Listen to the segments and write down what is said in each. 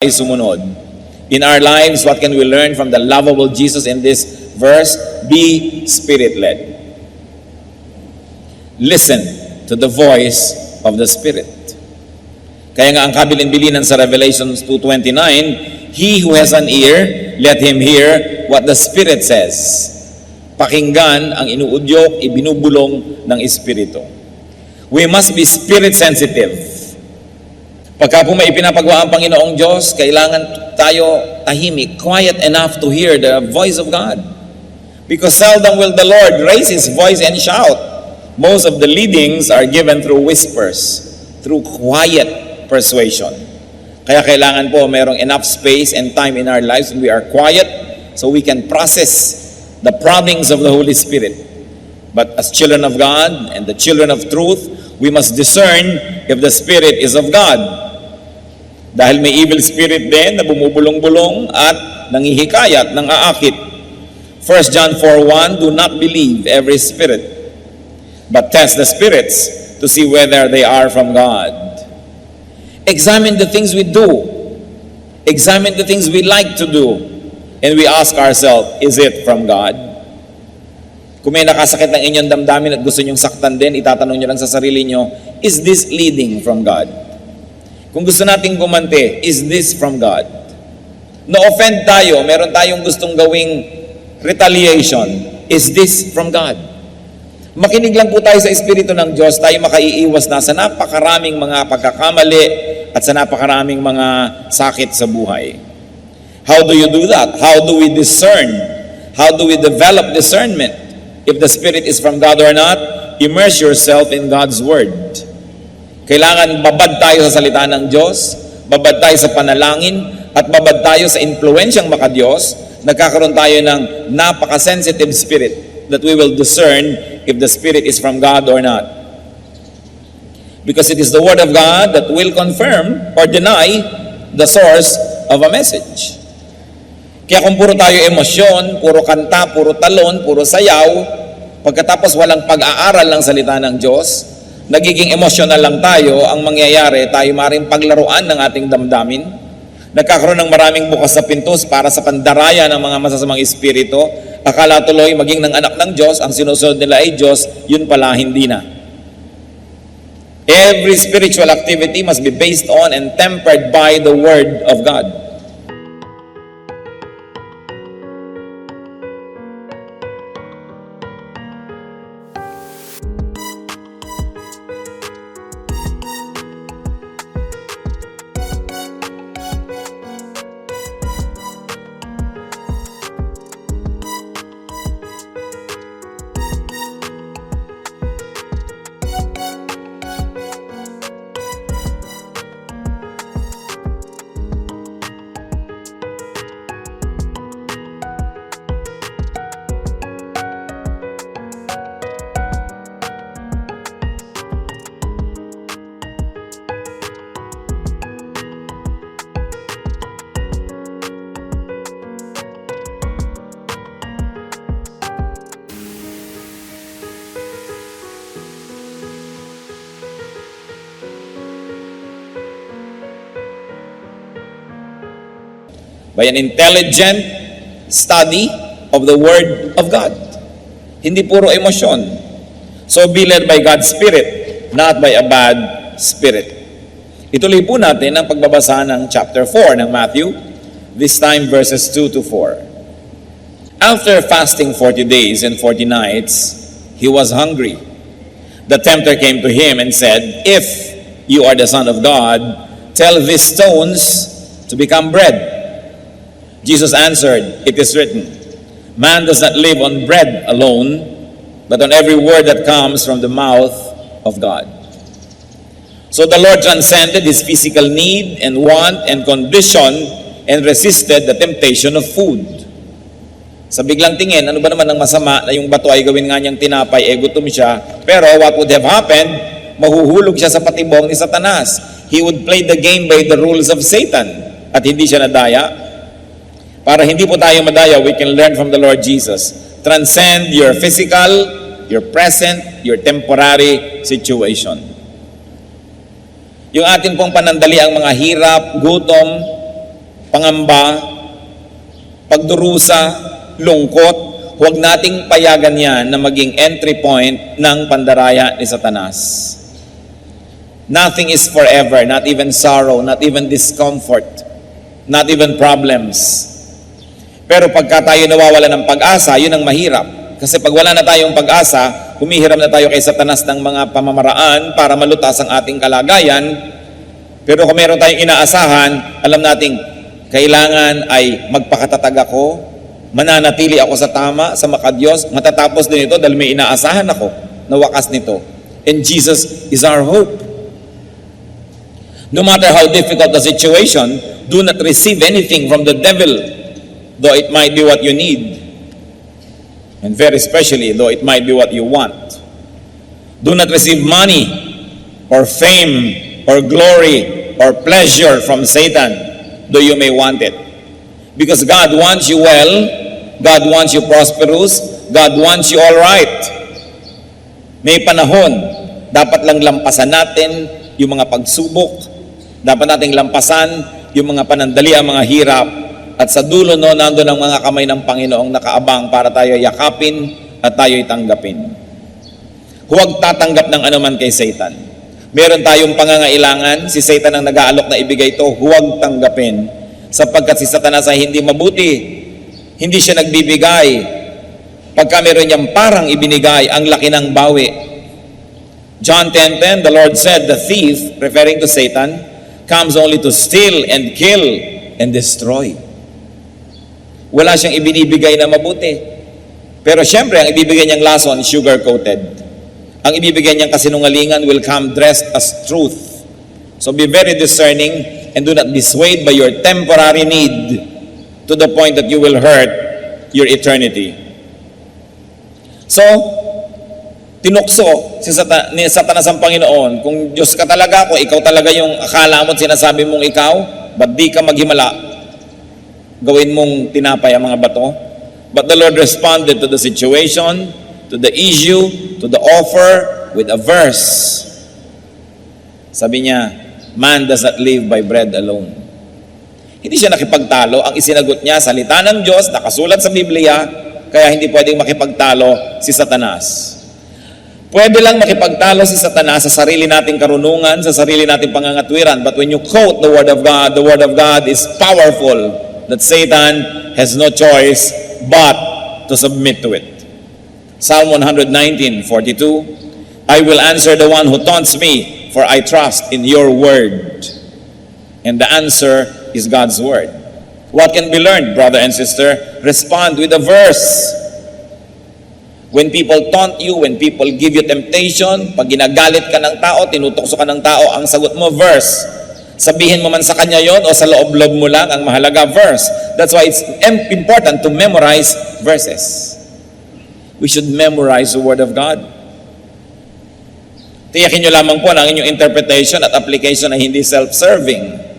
ay sumunod. In our lives, what can we learn from the lovable Jesus in this verse? Be Spirit-led. Listen to the voice of the Spirit. Kaya nga ang kabilin-bilinan sa Revelation 2:29, he who has an ear, let him hear what the Spirit says. Pakinggan ang inuudyok, ibinubulong ng Espiritu. We must be Spirit-sensitive. Pagka po may ipinapagawa ang Panginoong Diyos, kailangan tayo tahimik, quiet enough to hear the voice of God. Because seldom will the Lord raise His voice and shout. Most of the leadings are given through whispers, through quiet persuasion. Kaya kailangan po mayroong enough space and time in our lives when we are quiet so we can process the promptings of the Holy Spirit. But as children of God and the children of truth, we must discern if the Spirit is of God. Dahil may evil spirit din na bumubulong-bulong at nangihikayat ng aakit. 1 John 4:1, do not believe every spirit, but test the spirits to see whether they are from God. Examine the things we do. Examine the things we like to do. And we ask ourselves, is it from God? Kung may nakasakit ng inyong damdamin at gusto nyong saktan din, itatanong nyo lang sa sarili nyo, is this leading from God? Kung gusto nating gumante, is this from God? Na-offend tayo, meron tayong gustong gawing retaliation, is this from God? Makinig lang po tayo sa Espiritu ng Diyos, tayo makaiiwas na sa napakaraming mga pagkakamali at sa napakaraming mga sakit sa buhay. How do you do that? How do we discern? How do we develop discernment? If the Spirit is from God or not, immerse yourself in God's Word. Kailangan babad tayo sa salita ng Diyos, babad tayo sa panalangin, at babad tayo sa impluensyang makadiyos. Nagkakaroon tayo ng napaka-sensitive spirit that we will discern if the Spirit is from God or not. Because it is the Word of God that will confirm or deny the source of a message. Kaya kung puro tayo emosyon, puro kanta, puro talon, puro sayaw, pagkatapos walang pag-aaral ng salita ng Diyos, nagiging emotional lang tayo, ang mangyayari, tayo maaaring paglaruan ng ating damdamin. Nagkakaroon ng maraming bukas sa pintos para sa pandaraya ng mga masasamang espiritu. Akala tuloy maging ng anak ng Diyos, ang sinusunod nila ay Diyos, yun pala hindi na. Every spiritual activity must be based on and tempered by the Word of God. By an intelligent study of the Word of God. Hindi puro emosyon. So be led by God's Spirit, not by a bad spirit. Ituloy po natin ang pagbabasa ng chapter 4 ng Matthew, this time verses 2 to 4. After fasting 40 days and 40 nights, he was hungry. The tempter came to him and said, if you are the Son of God, tell these stones to become bread. Jesus answered, it is written, man does not live on bread alone, but on every word that comes from the mouth of God. So the Lord transcended his physical need and want and condition and resisted the temptation of food. Sa biglang tingin, ano ba naman ang masama na yung bato ay gawin nga niyang tinapay, gutom siya, pero what would have happened? Mahuhulog siya sa patibong ni Satanas. He would play the game by the rules of Satan at hindi siya nadaya. Para hindi po tayo madaya, we can learn from the Lord Jesus. Transcend your physical, your present, your temporary situation. Yung atin pong panandali ang mga hirap, gutom, pangamba, pagdurusa, lungkot, huwag nating payagan yan na maging entry point ng pandaraya ni Satanas. Nothing is forever, not even sorrow, not even discomfort, not even problems. Pero pagka tayo nawawala ng pag-asa, yun ang mahirap. Kasi pag wala na tayong pag-asa, humihiram na tayo kay Satanas ng mga pamamaraan para malutas ang ating kalagayan. Pero kung meron tayong inaasahan, alam nating kailangan ay magpakatatag ako, mananatili ako sa tama, sa makadiyos, matatapos din ito dahil may inaasahan ako na wakas nito. And Jesus is our hope. No matter how difficult the situation, do not receive anything from the devil, though it might be what you need. And very especially, though it might be what you want. Do not receive money, or fame, or glory, or pleasure from Satan, though you may want it. Because God wants you well, God wants you prosperous, God wants you all right. May panahon, dapat lang lampasan natin yung mga pagsubok, dapat nating lampasan yung mga panandaliang mga hirap, at sa dulo no, nandun ang mga kamay ng Panginoong nakaabang para tayo yakapin at tayo'y tanggapin. Huwag tatanggap ng anuman kay Satan. Meron tayong pangangailangan, si Satan ang nag-aalok na ibigay ito, huwag tanggapin. Sapagkat si Satanas ay hindi mabuti, hindi siya nagbibigay. Pagka meron niyang parang ibinigay, ang laki ng bawi. John 10:10, the Lord said, the thief, referring to Satan, comes only to steal and kill and destroy. Wala siyang ibinibigay na mabuti. Pero syempre, ang ibibigay niyang lason, sugar-coated. Ang ibibigay niyang kasinungalingan will come dressed as truth. So be very discerning and do not be swayed by your temporary need to the point that you will hurt your eternity. So, tinukso ni Satanas ang Panginoon, kung Diyos ka talaga, kung ikaw talaga yung akala mo at sinasabi mong ikaw, ba't di ka maghimala? Gawin mong tinapay ang mga bato. But the Lord responded to the situation, to the issue, to the offer with a verse. Sabi niya, man does not live by bread alone. Hindi siya nakipagtalo. Ang isinagot niya, salita ng Diyos, nakasulat sa Biblia, kaya hindi pwedeng makipagtalo si Satanas. Pwede lang makipagtalo si Satanas sa sarili nating karunungan, sa sarili nating pangangatwiran. But when you quote the Word of God is powerful, that Satan has no choice but to submit to it. Psalm 119:42, I will answer the one who taunts me, for I trust in your word. And the answer is God's word. What can be learned, brother and sister? Respond with a verse. When people taunt you, when people give you temptation, pag ginagalit ka ng tao, tinutokso ka ng tao, ang sagot mo, verse. Sabihin mo man sa kanya yon o sa loob-loob mo lang, ang mahalaga, verse. That's why it's important to memorize verses. We should memorize the Word of God. Tiyakin nyo lamang po na ang inyong interpretation at application ay hindi self-serving.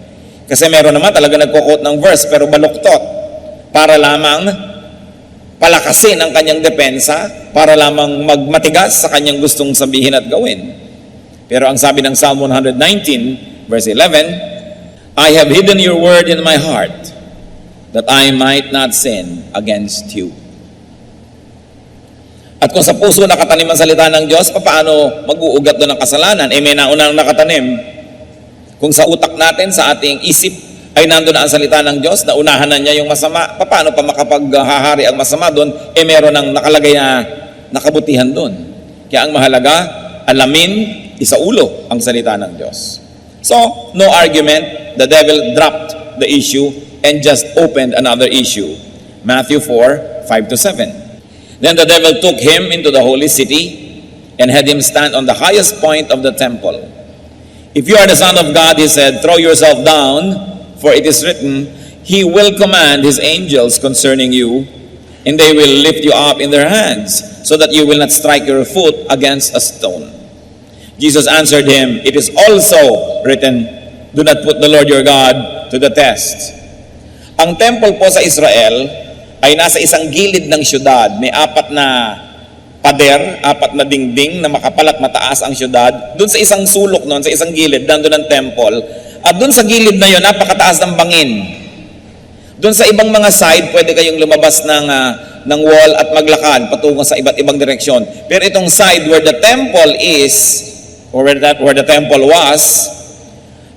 Kasi meron naman talaga nagko-quote ng verse pero baluktot para lamang palakasin ang kanyang depensa, para lamang magmatigas sa kanyang gustong sabihin at gawin. Pero ang sabi ng Psalm 119, verse 11, I have hidden your word in my heart, that I might not sin against you. At kung sa puso nakatanim ang salita ng Diyos, paano mag-uugat doon ng kasalanan? May naunang nakatanim. Kung sa utak natin, sa ating isip, ay nandun na ang salita ng Diyos, na unahan na niya yung masama, paano pa makapaghahari ang masama doon? Meron ng nakalagay na nakabutihan doon. Kaya ang mahalaga, alamin, isaulo ang salita ng Diyos. So, no argument, the devil dropped the issue and just opened another issue. Matthew 4:5-7. Then the devil took him into the holy city and had him stand on the highest point of the temple. If you are the Son of God, he said, throw yourself down, for it is written, he will command his angels concerning you, and they will lift you up in their hands, so that you will not strike your foot against a stone. Jesus answered him, it is also written, do not put the Lord your God to the test. Ang temple po sa Israel ay nasa isang gilid ng syudad. May 4 na pader, 4 na dingding na makapal at mataas ang syudad. Doon sa isang sulok noon, sa isang gilid, nandun ang temple. At doon sa gilid na yon, napakataas ng bangin. Doon sa ibang mga side, pwede kayong lumabas ng wall at maglakad patungo sa iba't ibang direksyon. Pero itong side where the temple is, or where the temple was,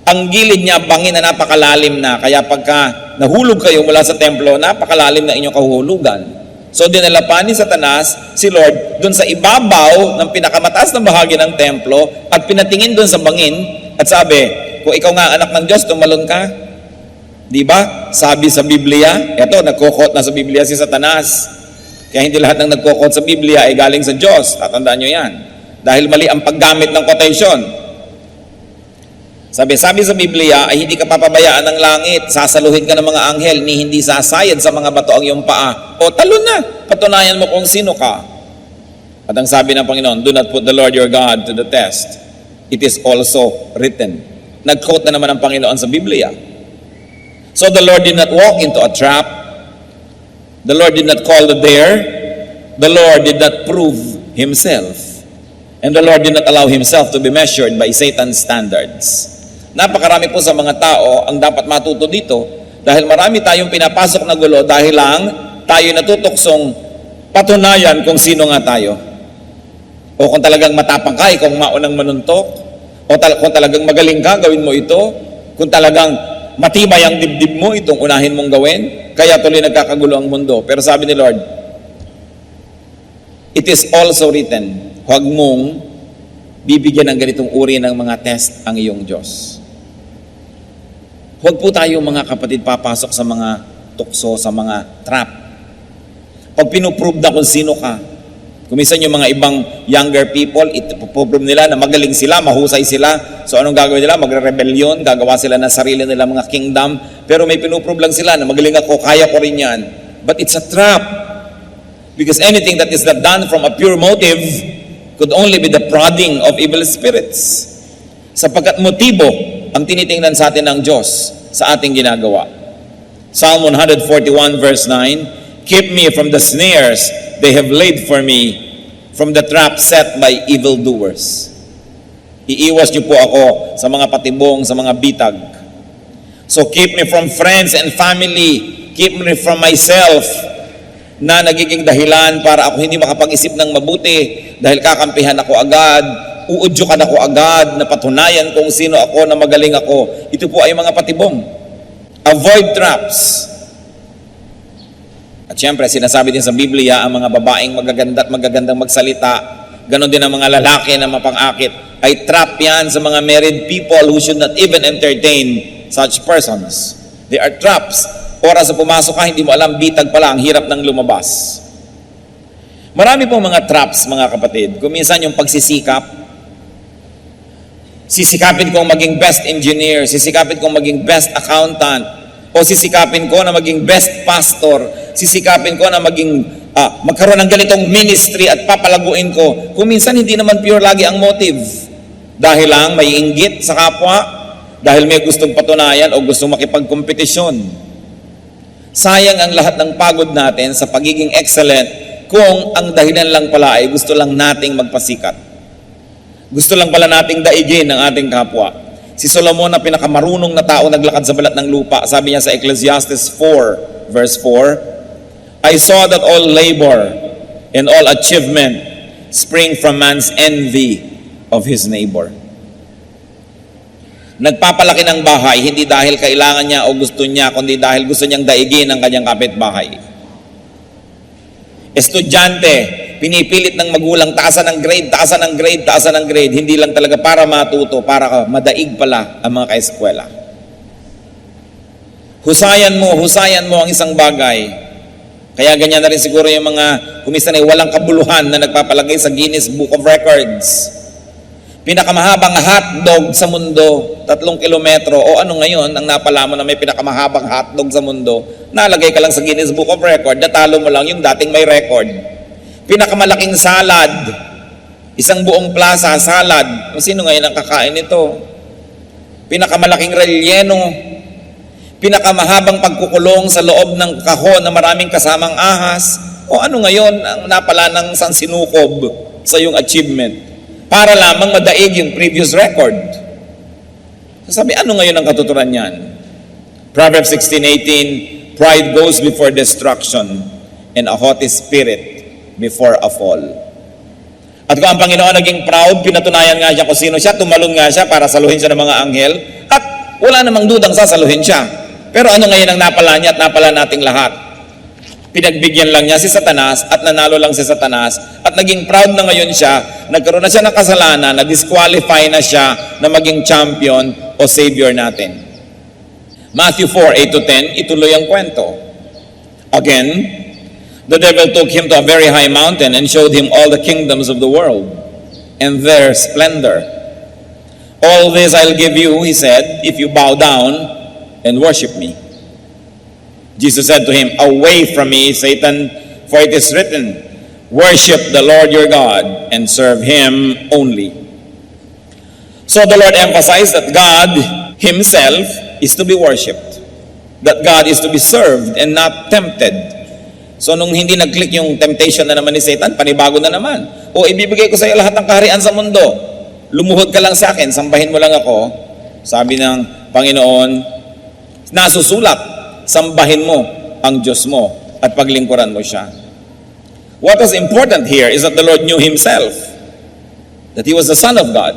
ang gilid niya bangin na napakalalim na. Kaya pagka nahulog kayo mula sa templo, napakalalim na inyong kahuhulugan. So dinala pa ni Satanas si Lord doon sa ibabaw ng pinakamataas na bahagi ng templo at pinatingin doon sa bangin at sabi, kung ikaw nga anak ng Diyos, tumalon ka. Di ba? Sabi sa Biblia, eto, nagkukot na sa Biblia si Satanas. Kaya hindi lahat ng nagkukot sa Biblia ay galing sa Diyos. Tatandaan nyo yan. Dahil mali ang paggamit ng quotation. Sabi sa Biblia ay hindi ka papabayaan ng langit. Sasaluhin ka ng mga anghel ni hindi sasayad sa mga bato ang iyong paa. O talon na. Patunayan mo kung sino ka. At ang sabi ng Panginoon, do not put the Lord your God to the test. It is also written. Nag-quote na naman ang Panginoon sa Biblia. So the Lord did not walk into a trap. The Lord did not call the dare. The Lord did not prove Himself. And the Lord did not allow Himself to be measured by Satan's standards. Napakarami po sa mga tao ang dapat matuto dito dahil marami tayong pinapasok na gulo dahil lang tayo natutuksong patunayan kung sino nga tayo. O kung talagang matapang ka, kung maunang manuntok. O kung talagang magaling ka, gawin mo ito. Kung talagang matibay ang dibdib mo, itong unahin mong gawin, kaya tuloy nagkakagulo ang mundo. Pero sabi ni Lord, it is also written, huwag mong bibigyan ng ganitong uri ng mga test ang iyong Diyos. Huwag po tayo mga kapatid papasok sa mga tukso, sa mga trap. Pag pinuprove na kung sino ka, kumisan yung mga ibang younger people, ipoprove nila na magaling sila, mahusay sila. So anong gagawin nila? Magre-rebellion, gagawa sila ng sarili nila mga kingdom. Pero may pinuprove lang sila na magaling ako, kaya ko rin yan. But it's a trap. Because anything that is not done from a pure motive could only be the prodding of evil spirits. Sapagkat motibo ang tinitingnan sa atin ng Diyos sa ating ginagawa. Psalm 141 verse 9, keep me from the snares they have laid for me, from the trap set by evildoers. Iiwas niyo po ako sa mga patibong, sa mga bitag. So keep me from friends and family. Keep me from myself na nagiging dahilan para ako hindi makapag-isip ng mabuti dahil kakampihan ako agad, uudyukan ako agad, na patunayan kung sino ako, na magaling ako. Ito po ay mga patibong. Avoid traps. At syempre, sinasabi din sa Biblia, ang mga babaeng magaganda at magagandang magsalita, ganon din ang mga lalaki na mapang-akit, ay trap yan sa mga married people who should not even entertain such persons. They are traps. Oras na pumasok ka, hindi mo alam, bitag pala, ang hirap ng lumabas. Marami pong mga traps, mga kapatid. Kung minsan yung pagsisikap, sisikapin kong maging best engineer, sisikapin kong maging best accountant, o sisikapin ko na maging best pastor, sisikapin ko na maging magkaroon ng ganitong ministry at papalaguin ko. Kung minsan hindi naman pure lagi ang motive. Dahil lang may inggit sa kapwa, dahil may gustong patunayan o gustong makipagkompetisyon. Sayang ang lahat ng pagod natin sa pagiging excellent kung ang dahilan lang pala ay gusto lang nating magpasikat. Gusto lang pala nating daigin ang ating kapwa. Si Solomon na pinakamarunong na tao naglakad sa balat ng lupa, sabi niya sa Ecclesiastes 4 verse 4, I saw that all labor and all achievement spring from man's envy of his neighbor. Nagpapalaki ng bahay, hindi dahil kailangan niya o gusto niya, kundi dahil gusto niyang daigin ang kanyang kapitbahay. Estudyante, pinipilit ng magulang, taasan ng grade, taasan ng grade, taasan ng grade. Hindi lang talaga para matuto, para madaig pala ang mga kaeskwela. Husayan mo ang isang bagay. Kaya ganyan na rin siguro yung mga kumisan ay walang kabuluhan na nagpapalagay sa Guinness Book of Records. Pinakamahabang hotdog sa mundo, 3 kilometro. O ano ngayon, ang napala mo na may pinakamahabang hotdog sa mundo, nalagay ka lang sa Guinness Book of Record, natalo mo lang yung dating may record. Pinakamalaking salad, isang buong plaza, salad. Sino ngayon ang kakain nito? Pinakamalaking relleno, pinakamahabang pagkukulong sa loob ng kahon na maraming kasamang ahas. O ano ngayon ang napala ng sansinukob sa iyong achievement? Para lamang madaig yung previous record. So sabi, ano ngayon ang katuturan niyan? Proverbs 16:18, Pride goes before destruction, and a haughty spirit before a fall. At kung ang Panginoon naging proud, pinatunayan nga siya kung sino siya, tumalon nga siya para saluhin siya ng mga anghel, at wala namang dudang sasaluhin siya. Pero ano ngayon ang napala niya at napala nating lahat? Pinagbigyan lang niya si Satanas at nanalo lang si Satanas at naging proud na ngayon siya, nagkaroon na siya ng kasalanan, na-disqualify na siya na maging champion o savior natin. Matthew 4:8-10, ituloy ang kwento. Again, the devil took him to a very high mountain and showed him all the kingdoms of the world and their splendor. All this I'll give you, he said, if you bow down and worship me. Jesus said to him, away from me, Satan, for it is written, worship the Lord your God and serve him only. So the Lord emphasized that God himself is to be worshipped, that God is to be served and not tempted. So nung hindi nag-click yung temptation na naman ni Satan, panibago na naman. O ibibigay ko sa iyo lahat ng kaharian sa mundo. Lumuhod ka lang sa akin, sambahin mo lang ako. Sabi ng Panginoon, nasusulat, sambahin mo ang Diyos mo at paglingkuran mo siya. What was important here is that the Lord knew himself, that he was the Son of God.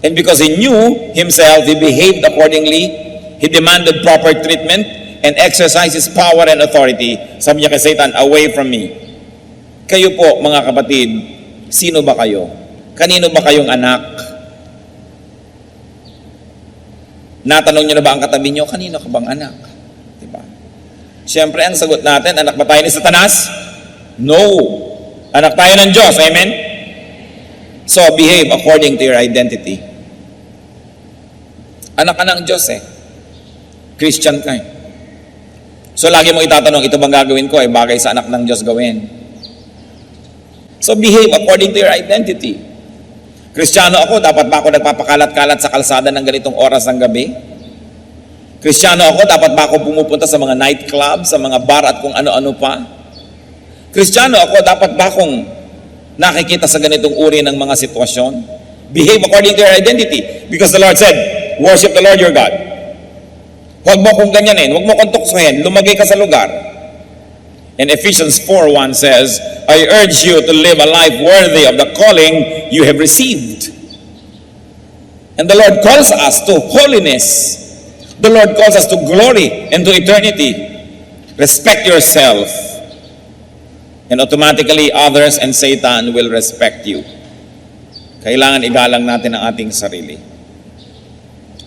And because he knew himself, he behaved accordingly. He demanded proper treatment and exercised his power and authority. Sabi niya kay Satan, away from me. Kayo po, mga kapatid, sino ba kayo? Kanino ba kayong anak? Natanong niyo na ba ang katabi niyo, kanino ka bang anak? Diba? Siyempre, ang sagot natin, anak ba tayo ni Satanas? No. Anak tayo ng Diyos. Amen? So, behave according to your identity. Anak ka ng Diyos eh. Christian ka eh. So lagi mo itatanong, ito bang gagawin ko ay bagay sa anak ng Diyos gawin. So behave according to your identity. Kristiyano ako, dapat ba ako nagpapakalat-kalat sa kalsada ng ganitong oras ng gabi? Kristiyano ako, dapat ba ako pumupunta sa mga nightclub, sa mga bar at kung ano-ano pa? Kristiyano ako, dapat ba akong nakikita sa ganitong uri ng mga sitwasyon? Behave according to your identity. Because the Lord said, worship the Lord your God. Huwag mo kong ganyanin, huwag mo kong tuksohin, lumagay ka sa lugar. And Ephesians 4:1 says, I urge you to live a life worthy of the calling you have received. And the Lord calls us to holiness. The Lord calls us to glory and to eternity. Respect yourself. And automatically others and Satan will respect you. Kailangan igalang natin ang ating sarili.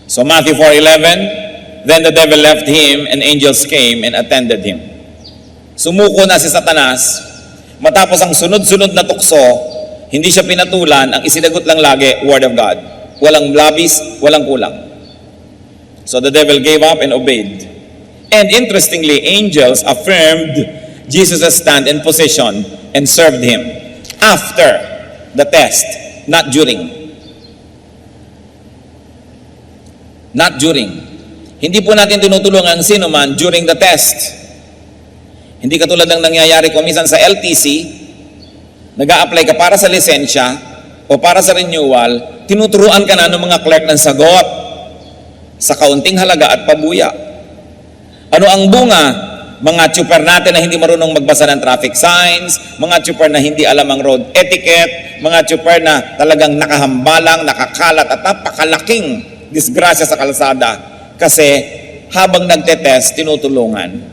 So Matthew 4:11, then the devil left him and angels came and attended him. Sumuko na si Satanas, matapos ang sunod-sunod na tukso, hindi siya pinatulan, ang isinagot lang lagi, Word of God. Walang labis, walang kulang. So the devil gave up and obeyed. And interestingly, angels affirmed Jesus' stand and position and served him after the test, not during. Not during. Hindi po natin tinutulungan ang sino man during the test. Hindi katulad ng nangyayari kung minsan sa LTC, nag-a-apply ka para sa lisensya o para sa renewal, tinuturuan ka na ng mga clerk ng sagot sa kaunting halaga at pabuya. Ano ang bunga? Mga tsuper natin na hindi marunong magbasa ng traffic signs, mga tsuper na hindi alam ang road etiquette, mga tsuper na talagang nakahambalang, nakakalat at napakalaking disgrasya sa kalsada. Kasi habang nagte-test, tinutulungan.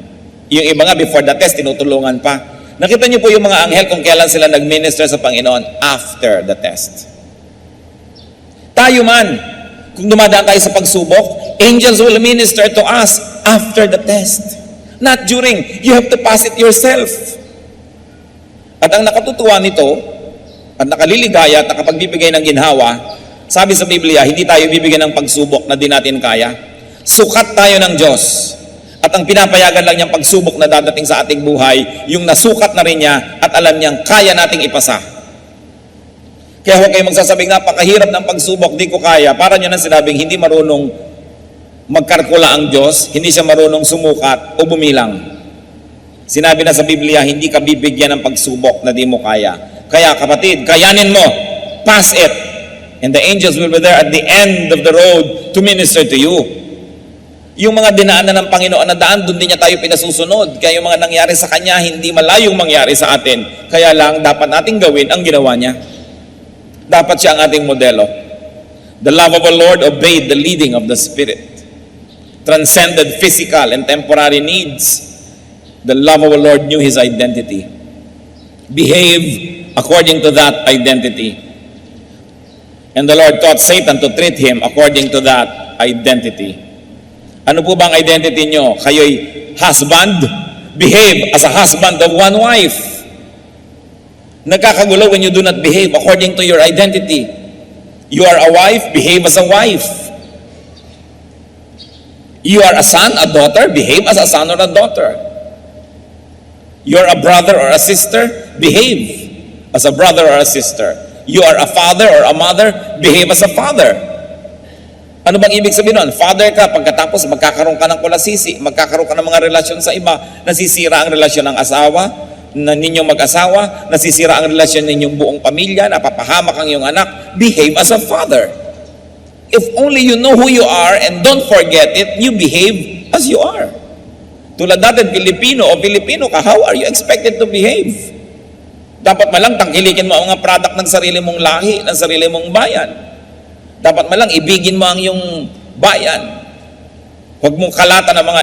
Yung iba nga before the test, tinutulungan pa. Nakita niyo po yung mga anghel kung kailan sila nag-minister sa Panginoon after the test. Tayo man, kung dumadaan tayo sa pagsubok, angels will minister to us after the test. Not during. You have to pass it yourself. At ang nakatutuwa nito, at nakaliligaya at nakapagbibigay ng ginhawa, sabi sa Biblia, hindi tayo bibigyan ng pagsubok na di natin kaya. Sukat tayo ng Diyos. At ang pinapayagan lang niyang pagsubok na dadating sa ating buhay, yung nasukat na rin niya at alam niyang kaya nating ipasa. Kaya huwag kayong magsasabing napakahirap ng pagsubok, di ko kaya. Para niyo nang sinabing hindi marunong magkalkula ang Diyos, hindi siya marunong sumukat o bumilang. Sinabi na sa Biblia, hindi ka bibigyan ng pagsubok na di mo kaya. Kaya kapatid, kayanin mo, pass it. And the angels will be there at the end of the road to minister to you. Yung mga dinaanan ng Panginoon na daan, doon din niya tayo pinasusunod. Kaya yung mga nangyari sa Kanya, hindi malayong mangyari sa atin. Kaya lang, dapat nating gawin ang ginawa niya. Dapat siya ang ating modelo. The love of the Lord obeyed the leading of the Spirit. Transcended physical and temporary needs. The love of the Lord knew His identity. Behave according to that identity. And the Lord taught Satan to treat him according to that identity. Ano po bang identity nyo? Kayo'y husband? Behave as a husband of one wife. Nagkakagulo when you do not behave according to your identity. You are a wife, behave as a wife. You are a son, a daughter, behave as a son or a daughter. You are a brother or a sister, behave as a brother or a sister. You are a father or a mother, behave as a father. Ano bang ibig sabihin nun? Father ka, pagkatapos magkakaroon ka ng kulasisi, magkakaroon ka ng mga relasyon sa iba, nasisira ang relasyon ng asawa, na ninyong mag-asawa, nasisira ang relasyon ninyong buong pamilya, napapahamak ang iyong anak. Behave as a father. If only you know who you are and don't forget it, you behave as you are. Tulad natin, Pilipino ka, how are you expected to behave? Dapat malang tangkilikin mo ang mga product ng sarili mong lahi, ng sarili mong bayan. Dapat malang ibigin mo ang iyong bayan. Huwag mong kalatan ng mga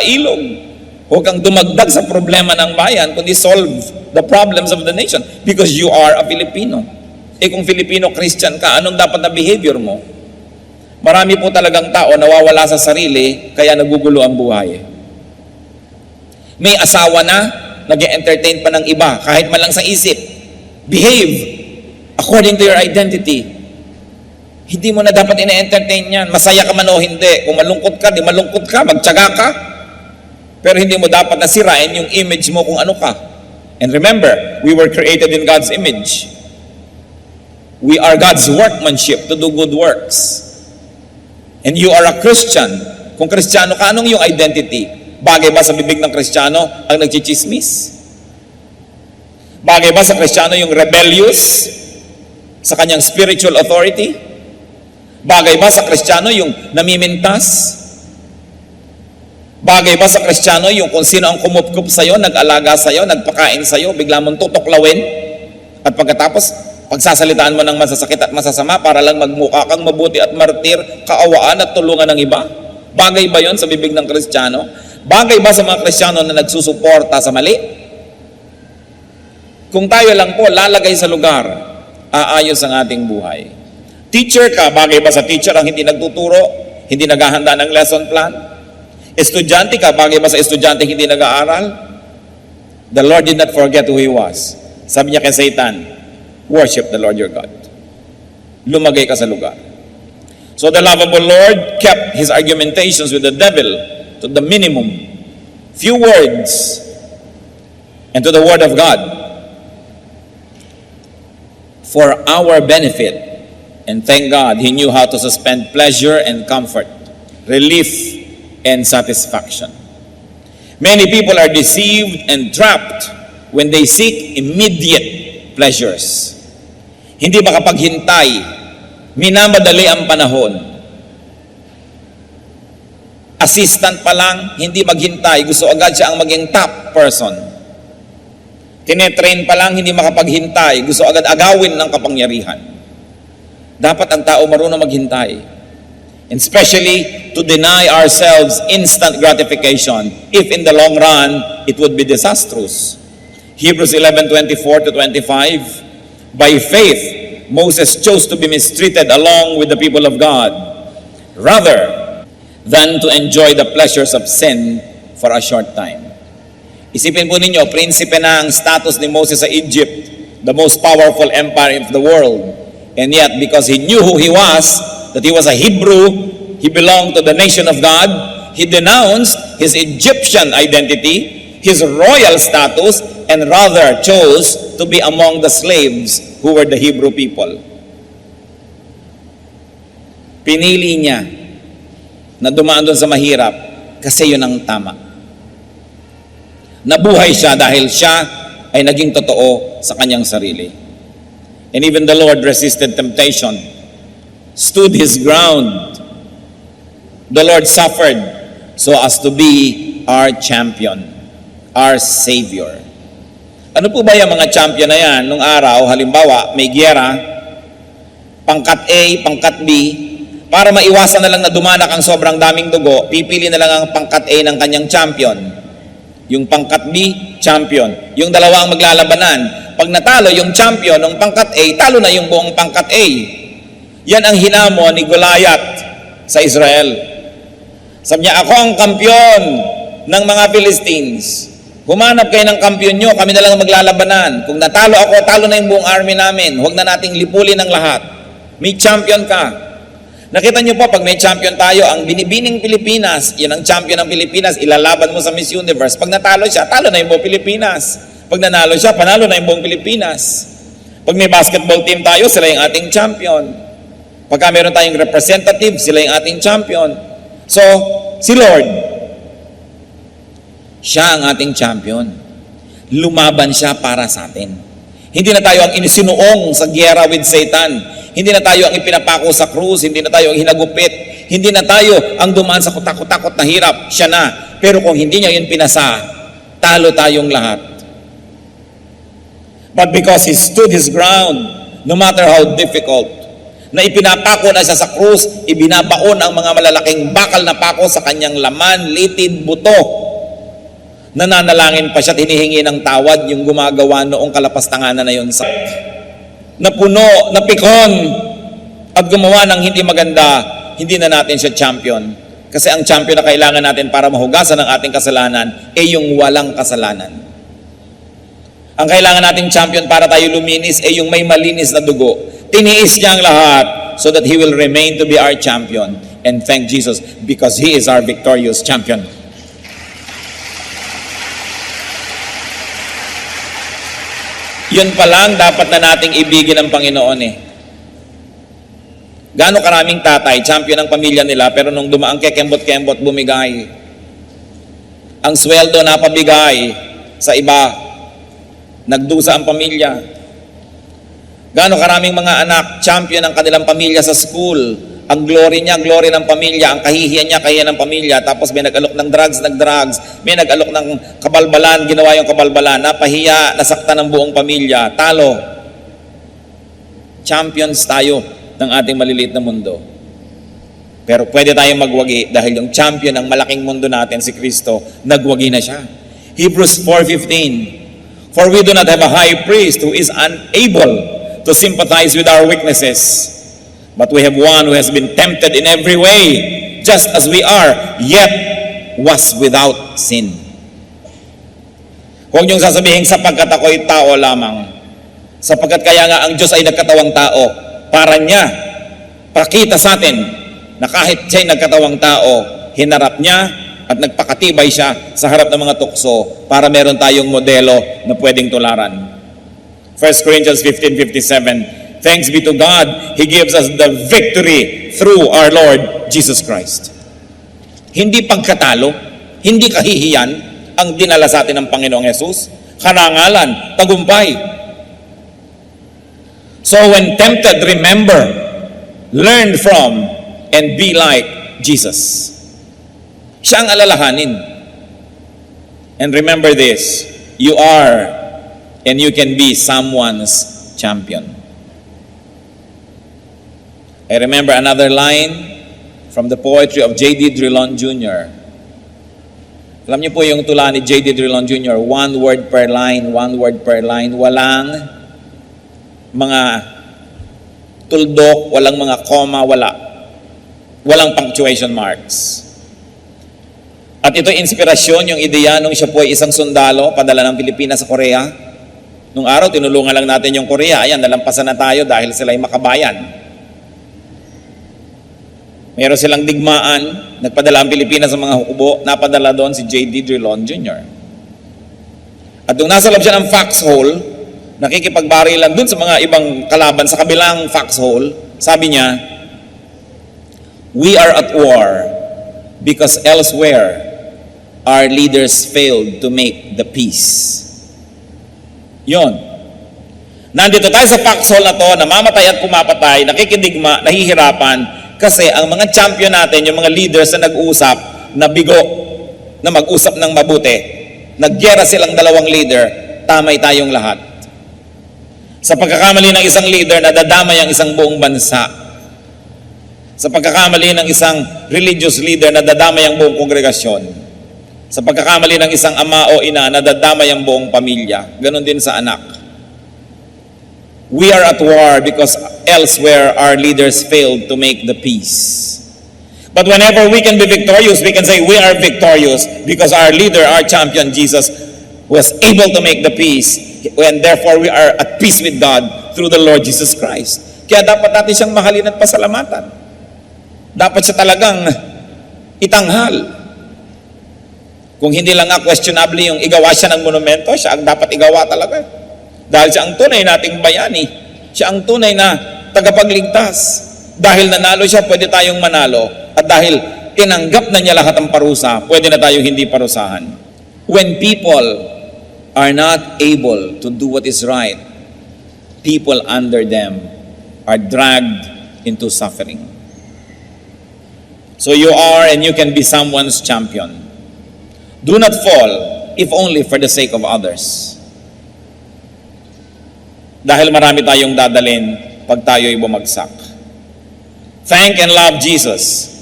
ilog. Huwag kang dumagdag sa problema ng bayan, kundi solve the problems of the nation because you are a Filipino. Kung Filipino Christian ka, anong dapat na behavior mo? Marami po talagang tao nawawala sa sarili, kaya nagugulo ang buhay. May asawa na, nag-entertain pa ng iba, kahit man lang sa isip. Behave according to your identity. Hindi mo na dapat ina-entertain yan. Masaya ka man o hindi. Kung malungkot ka, di malungkot ka, magtiyaga ka. Pero hindi mo dapat nasirain yung image mo kung ano ka. And remember, we were created in God's image. We are God's workmanship to do good works. And you are a Christian. Kung Kristiyano ka, anong yung identity? Bagay ba sa bibig ng Kristiyano ang nagchichismis? Bagay ba sa Kristiyano yung rebellious sa kanyang spiritual authority? Bagay ba sa Kristiyano yung namimintas? Bagay ba sa Kristiyano yung kung sino ang kumupkup sa'yo, nag-alaga sa'yo, nagpakain sa'yo, bigla mong tutuklawin? At pagkatapos, pagsasalitaan mo ng masasakit at masasama para lang magmukha kang mabuti at martir, kaawaan at tulungan ng iba? Bagay ba yon sa bibig ng Kristiyano? Bagay ba sa mga Kristiyano na nagsusuporta sa mali? Kung tayo lang po lalagay sa lugar, aayos ang ating buhay. Teacher ka, bagay ba sa teacher ang hindi nagtuturo, hindi naghahanda ng lesson plan? Estudyante ka, bagay ba sa estudyante hindi nag-aaral? The Lord did not forget who He was. Sabi niya kay Satan, worship the Lord your God. Lumagay ka sa lugar. So the love of the Lord kept His argumentations with the devil to the minimum. Few words. And to the Word of God. For our benefit. And thank God, He knew how to suspend pleasure and comfort, relief and satisfaction. Many people are deceived and trapped when they seek immediate pleasures. Hindi makapaghintay, minamadali ang panahon. Assistant pa lang, hindi maghintay, gusto agad siya ang maging top person. Tinetrain pa lang, hindi makapaghintay, gusto agad agawin ng kapangyarihan. Dapat ang tao marunong maghintay. And especially to deny ourselves instant gratification if in the long run it would be disastrous. Hebrews 11:24 to 25, by faith Moses chose to be mistreated along with the people of God rather than to enjoy the pleasures of sin for a short time. Isipin po ninyo, prinsipe na ang status ni Moses sa Egypt, the most powerful empire of the world. And yet, because he knew who he was, that he was a Hebrew, he belonged to the nation of God, he denounced his Egyptian identity, his royal status, and rather chose to be among the slaves who were the Hebrew people. Pinili niya na dumaan doon sa mahirap kasi yun ang tama. Nabuhay siya dahil siya ay naging totoo sa kanyang sarili. And even the Lord resisted temptation, stood his ground. The Lord suffered so as to be our champion, our Savior. Ano po ba yung mga champion na yan? Nung araw, halimbawa, may giyera, pangkat A, pangkat B, para maiwasan na lang na dumanak ang sobrang daming dugo, pipili na lang ang pangkat A ng kanyang champion. Yung pangkat B, champion. Yung dalawa ang maglalabanan. Pag natalo yung champion ng pangkat A, talo na yung buong pangkat A. Yan ang hinamon ni Goliath sa Israel. Sabi niya, ako ang kampiyon ng mga Philistines. Humanap kayo ng kampiyon nyo, kami na lang maglalabanan. Kung natalo ako, talo na yung buong army namin. Huwag na nating lipulin ang lahat. May champion ka. Nakita nyo po, pag may champion tayo, ang binibining Pilipinas, yun ang champion ng Pilipinas, ilalaban mo sa Miss Universe. Pag natalo siya, talo na yung buong Pilipinas. Pag nanalo siya, panalo na yung buong Pilipinas. Pag may basketball team tayo, sila yung ating champion. Pagka meron tayong representative, sila yung ating champion. So, si Lord, siya ang ating champion. Lumaban siya para sa atin. Hindi na tayo ang inisinuong sa giyera with Satan. Hindi na tayo ang ipinapako sa krus. Hindi na tayo ang hinagupit. Hindi na tayo ang dumaan sa kutakot-takot na hirap. Siya na. Pero kung hindi niya yun pinasa, talo tayong lahat. But because he stood his ground, no matter how difficult, na ipinapako na siya sa krus, ibinabaon ang mga malalaking bakal na pako sa kanyang laman, litid, buto. Nananalangin pa siya at hinihingi ng tawad yung gumagawa noong kalapastanganan na yun sa napuno, napikon, at gumawa ng hindi maganda, hindi na natin siya champion. Kasi ang champion na kailangan natin para mahugasan ang ating kasalanan ay yung walang kasalanan. Ang kailangan nating champion para tayo luminis ay yung may malinis na dugo. Tiniis niya ang lahat so that He will remain to be our champion. And thank Jesus because He is our victorious champion. Yun pa lang dapat na nating ibigin ang Panginoon eh. Gaano karaming tatay, champion ng pamilya nila, pero nung dumaang kekembot-kembot, bumigay. Ang sweldo na pabigay sa iba, nagdusa ang pamilya. Gaano karaming mga anak, champion ng kanilang pamilya sa school. Ang glory niya, glory ng pamilya. Ang kahihiyan niya, kahihiyan ng pamilya. Tapos may nag-alok ng drugs. May nag-alok ng kabalbalan, ginawa yung kabalbalan. Napahiya, nasaktan ng buong pamilya. Talo. Champions tayo ng ating maliliit na mundo. Pero pwede tayong magwagi dahil yung champion ng malaking mundo natin, si Kristo, nagwagi na siya. Hebrews 4:15. For we do not have a high priest who is unable to sympathize with our weaknesses, but we have one who has been tempted in every way, just as we are, yet was without sin. Huwag niyong sasabihin, sapagkat ako'y tao lamang. Sapagkat kaya nga ang Diyos ay nagkatawang tao, para niya, pakita sa atin, na kahit siya'y nagkatawang tao, hinarap niya at nagpakatibay siya sa harap ng mga tukso para meron tayong modelo na pwedeng tularan. 1 Corinthians 15:57. Thanks be to God, He gives us the victory through our Lord Jesus Christ. Hindi pagkatalo, hindi kahihiyan ang dinala sa atin ng Panginoong Yesus. Karangalan, tagumpay. So when tempted, remember, learn from, and be like Jesus. Siya ang alalahanin. And remember this, you are and you can be someone's champion. I remember another line from the poetry of J.D. Drilon Jr. Alam niyo po yung tula ni J.D. Drilon Jr., one word per line, walang mga tuldok, walang mga comma, walang punctuation marks. At ito inspirasyon, yung ideya nung siya po ay isang sundalo, padala ng Pilipinas sa Korea. Nung araw, tinulungan lang natin yung Korea. Ayan, nalampasan na tayo dahil sila ay makabayan. Meron silang digmaan, nagpadala ang Pilipinas sa mga hukubo, napadala doon si J.D. Drilon Jr. At nung nasa loob siya ng foxhole, nakikipagbarilan doon sa mga ibang kalaban sa kabilang foxhole, sabi niya, "We are at war because elsewhere our leaders failed to make the peace." Yon. Nandito tayo sa foxhole na to, namamatay at pumapatay, nakikidigma, nahihirapan, kasi ang mga champion natin, yung mga leaders na nag-usap, na bigo, na mag-usap ng mabuti, nagyera silang dalawang leader, tamay tayong lahat. Sa pagkakamali ng isang leader, nadadamay ang isang buong bansa. Sa pagkakamali ng isang religious leader, nadadamay ang buong kongregasyon. Sa pagkakamali ng isang ama o ina, nadadamay ang buong pamilya. Ganon din sa anak. We are at war because elsewhere our leaders failed to make the peace. But whenever we can be victorious, we can say we are victorious because our leader, our champion, Jesus, was able to make the peace, and therefore we are at peace with God through the Lord Jesus Christ. Kaya dapat natin siyang mahalin at pasalamatan. Dapat siya talagang itanghal. Kung hindi lang nga questionable yung igawa siya ng monumento, siya ang dapat igawa talaga. Dahil siya ang tunay nating bayani. Siya ang tunay na tagapagligtas. Dahil nanalo siya, pwede tayong manalo. At dahil tinanggap na niya lahat ng parusa, pwede na tayong hindi parusahan. When people are not able to do what is right, people under them are dragged into suffering. So you are and you can be someone's champion. Do not fall, if only for the sake of others. Dahil marami tayong dadalhin pag tayo'y bumagsak. Thank and love Jesus.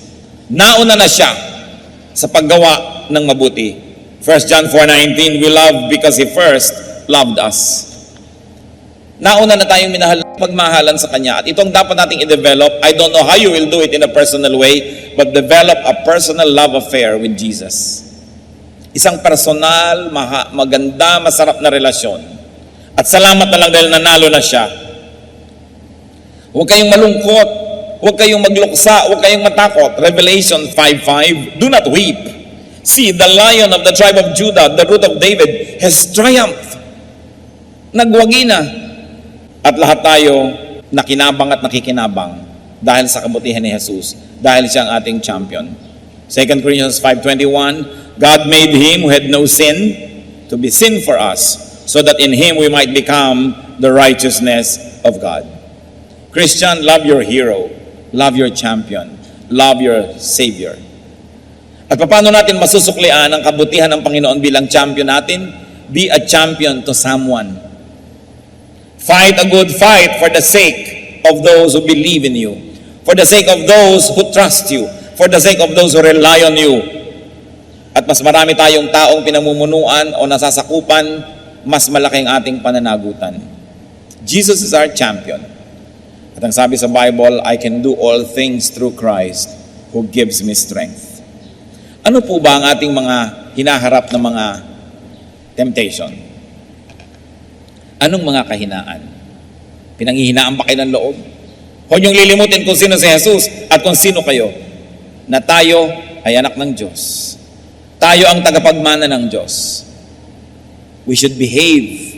Nauna na siya sa paggawa ng mabuti. 1 John 4:19, we love because He first loved us. Nauna na tayong minahal, pagmahalan sa Kanya. At itong dapat nating i-develop. I don't know how you will do it in a personal way, but develop a personal love affair with Jesus. Isang personal, maganda, masarap na relasyon. At salamat na lang dahil nanalo na siya. Huwag kayong malungkot. Huwag kayong magluksa. Huwag kayong matakot. Revelation 5:5, do not weep. See, the Lion of the tribe of Judah, the Root of David, has triumphed. Nagwagi na. At lahat tayo nakinabang at nakikinabang dahil sa kabutihan ni Jesus. Dahil siya ang ating champion. 2 Corinthians 5:21, God made Him who had no sin to be sin for us, so that in Him we might become the righteousness of God. Christian, love your hero. Love your champion. Love your Savior. At paano natin masusuklian ang kabutihan ng Panginoon bilang champion natin? Be a champion to someone. Fight a good fight for the sake of those who believe in you. For the sake of those who trust you. For the sake of those who rely on you. At mas marami tayong taong pinamumunuan o nasasakupan, mas malaki ang ating pananagutan. Jesus is our champion. At ang sabi sa Bible, I can do all things through Christ who gives me strength. Ano po ba ang ating mga hinaharap na mga temptation? Anong mga kahinaan? Pinanghihinaan ba kayo ng loob? Huwag niyong lilimutin kung sino si Jesus at kung sino kayo, na tayo ay anak ng Diyos. Tayo ang tagapagmana ng Diyos. We should behave